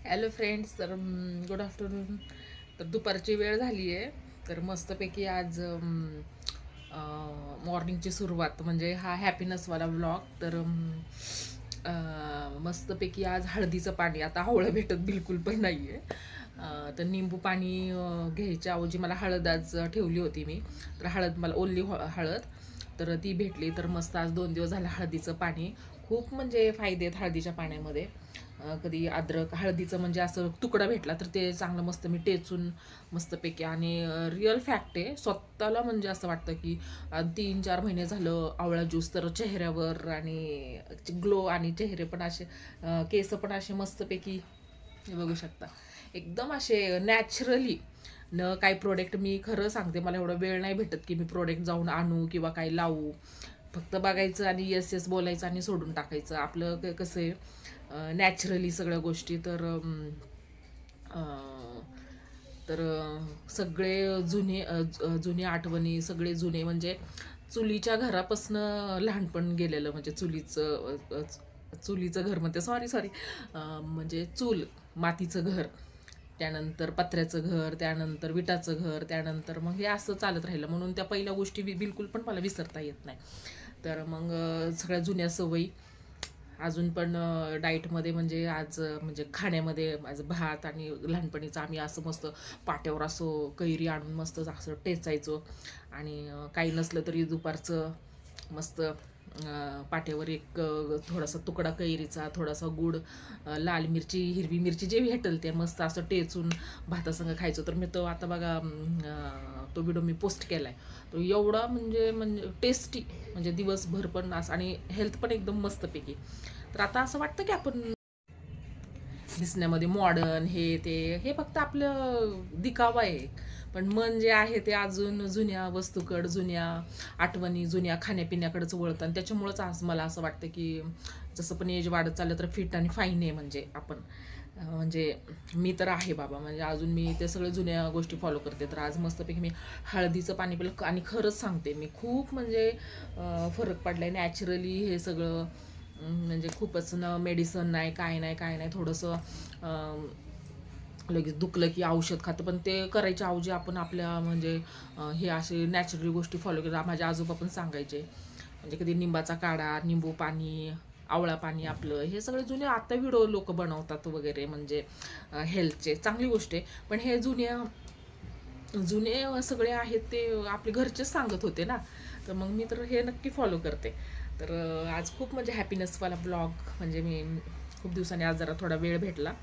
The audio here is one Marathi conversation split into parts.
हॅलो फ्रेंड्स, तर गुड आफ्टरनून. तर दुपारची वेळ झाली आहे. तर मस्तपैकी आज मॉर्निंगची सुरुवात म्हणजे हा हॅपीनेसवाला व्लॉग. तर मस्तपैकी आज हळदीचं पाणी, आता आवळं भेटत बिलकुल पण नाही आहे. तर निंबू पाणी घ्यायच्या ऐवजी मला हळद आज ठेवली होती मी. तर हळद मला ओली हळद तर ती भेटली. तर मस्त आज 2 दिवस झालं हळदीचं पाणी. खूप म्हणजे फायदे आहेत हळदीच्या पाण्यामध्ये. कधी अद्रक हळदीचं म्हणजे असं तुकडा भेटला तर ते चांगलं मस्त मी टेचून मस्तपैकी, आणि रिअल फॅक्ट आहे स्वतःला, म्हणजे असं वाटतं की 3-4 महिने झालं आवळा ज्यूस, तर चेहऱ्यावर आणि ग्लो, आणि चेहरे पण असे केस पण असे मस्तपैकी बघू शकता, एकदम असे नॅचरली. न काही प्रोडक्ट, मी खरं सांगते मला एवढा वेळ नाही भेटत की मी प्रोडक्ट जाऊन आणू किंवा काही लावू. फक्त बघायचं आणि येस येस बोलायचं आणि सोडून टाकायचं. आपलं कसं आहे नॅचरली सगळ्या गोष्टी. तर तर सगळे जुने आठवणी, सगळे जुने म्हणजे चुलीच्या घरापासनं लहानपण गेलेलं, म्हणजे चुलीचं घर म्हणते, सॉरी म्हणजे चूल, मातीचं घर, त्यानंतर पत्र्याचं घर, त्यानंतर विटाचं घर, त्यानंतर मग हे असं चालत राहिलं. म्हणून त्या पहिल्या गोष्टी बिलकुल पण मला विसरता येत नाही. तर मग सगळ्या जुन्या सवयी अजून पण डाईटमध्ये, म्हणजे आज म्हणजे खाण्यामध्ये माझं भात, आणि लहानपणीचं आम्ही असं मस्त पाट्यावर असं कैरी आणून मस्त असं टेचायचो. आणि काही नसलं तरी दुपारचं मस्त पाट्यावर एक थोडासा तुकडा कैरीचा, थोडासा गुड, लाल मिरची, हिरवी मिरची जे भेटेल ते मस्त असं टेचून भातासंग खायचो. तर मी तो आता बघा तो व्हिडिओ मी पोस्ट केला आहे. तो एवढा म्हणजे टेस्टी, म्हणजे दिवसभर पण असं, आणि हेल्थ पण एकदम मस्तपैकी. तर आता असं वाटतं की आपण दिसण्यामध्ये मॉडर्न, हे फक्त आपलं दिखावा आहे. पण मन जे आहे ते अजून जुन्या वस्तूकड, जुन्या आठवणी, जुन्या खाण्यापिण्याकडेच वळतं. आणि त्याच्यामुळंच आज मला असं वाटतं की जसं पण एज वाढत चाललं तर फिट आणि फाईन आहे, म्हणजे आपण म्हणजे मी तर आहे बाबा, म्हणजे अजून मी ते सगळे जुन्या गोष्टी फॉलो करते. तर आज मस्तपैकी मी हळदीचं पाणी पिलं, आणि खरंच सांगते मी खूप म्हणजे फरक पडला आहे नॅचरली. हे सगळं म्हणजे खूपच मेडिसन नाही, काय नाही, थोडंसं लगेच दुखलं की औषध खातं. पण ते करायच्या ऐवजी आपण आपल्या म्हणजे हे असे नॅचरल गोष्टी फॉलो केल्या. माझे आजोबा पण सांगायचे, म्हणजे कधी निंबाचा काढा, निंबू पाणी, आवळा पाणी, आपलं हे सगळे जुने आता व्हिडिओ लोक बनवतात वगैरे, म्हणजे हेल्थचे चांगली गोष्ट आहे. पण हे जुने सगळे आहेत ते आपले घरचेच सांगत होते ना. तर मग मी तर हे नक्की फॉलो करते. तर आज खूप म्हणजे हॅपीनेसवाला ब्लॉग, म्हणजे मी खूप दिवसांनी आज जरा थोडा वेळ भेटला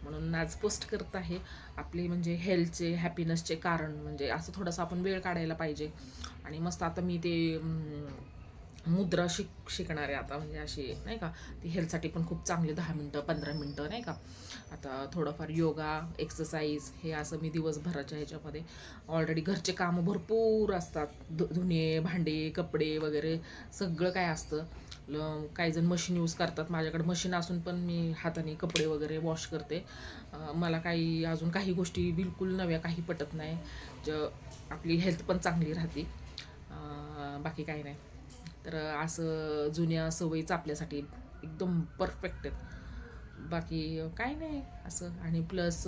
म्हणून आज पोस्ट करत आहे. आपले म्हणजे हेल्थचे, हॅपीनेसचे कारण, म्हणजे असं थोडंसं आपण वेळ काढायला पाहिजे. आणि मस्त आता मी ते मुद्रा शिकणार आहे आता, म्हणजे अशी नाही का, ती हेल्थसाठी पण खूप चांगली, 10 मिनटं 15 मिनटं नाही का. आता थोडंफार योगा, एक्सरसाइज, हे असं मी दिवसभराच्या ह्याच्यामध्ये, ऑलरेडी घरचे कामं भरपूर असतात, धुणे, भांडे, कपडे वगैरे सगळं काय असतं. काही जण मशीन यूज करतात, माझ्याकडे मशीन असून पण मी हाताने कपडे वगैरे वॉश करते. मला अजून काही गोष्टी बिलकुल नव्या काही पटत नाही. आपली हेल्थ पण चांगली राहते, बाकी काही नाही. तर असं जुन्या सवयीच आपल्यासाठी एकदम परफेक्ट आहेत, बाकी काय नाही असं. आणि प्लस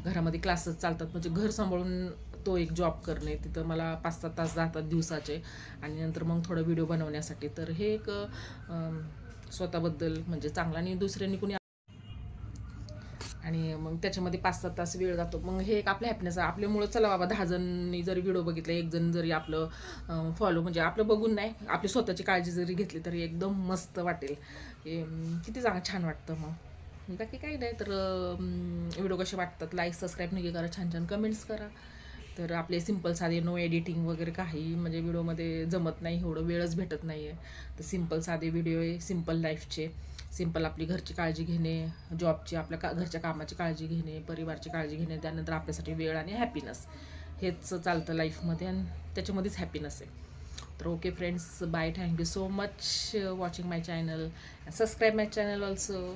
घरामध्ये क्लासेस चालतात, म्हणजे घर सांभाळून तो एक जॉब करणे, तिथं मला 5-7 तास जातात दिवसाचे. आणि नंतर मग थोडं व्हिडिओ बनवण्यासाठी, तर हे एक स्वतःबद्दल म्हणजे चांगलं. आणि दुसऱ्यांनी कुणी, आणि मग त्याच्यामध्ये 5-7 तास वेळ जातो. मग हे एक आपल्या हॅपीनेस आपल्यामुळं. चला बाबा, 10 जणांनी जरी व्हिडिओ बघितले, 1 जण जरी आपलं फॉलो, म्हणजे आपलं बघून नाही, आपली स्वतःची काळजी जरी घेतली तरी एकदम मस्त वाटेल. किती छान वाटतं. मग बाकी काही नाही. तर व्हिडिओ कसे वाटतात, लाईक सबस्क्राईब नक्की करा, छान कमेंट्स करा. तर आपले सिंपल साधे, नो एडिटिंग वगैरे काही, म्हणजे व्हिडिओमध्ये जमत नाही, एवढं वेळच भेटत नाही आहे. तर सिंपल साधे व्हिडिओ आहे, सिंपल लाईफचे. सिंपल आपली घरची काळजी घेणे, जॉबची, आपल्या घरच्या कामाची काळजी घेणे, परिवारची काळजी घेणे, त्यानंतर आपल्यासाठी वेळ आणि हॅपीनेस, हेच चालतं लाईफमध्ये, आणि त्याच्यामध्येच हॅपीनेस आहे. तर okay friends, bye, thank you so much watching my channel, subscribe my channel also.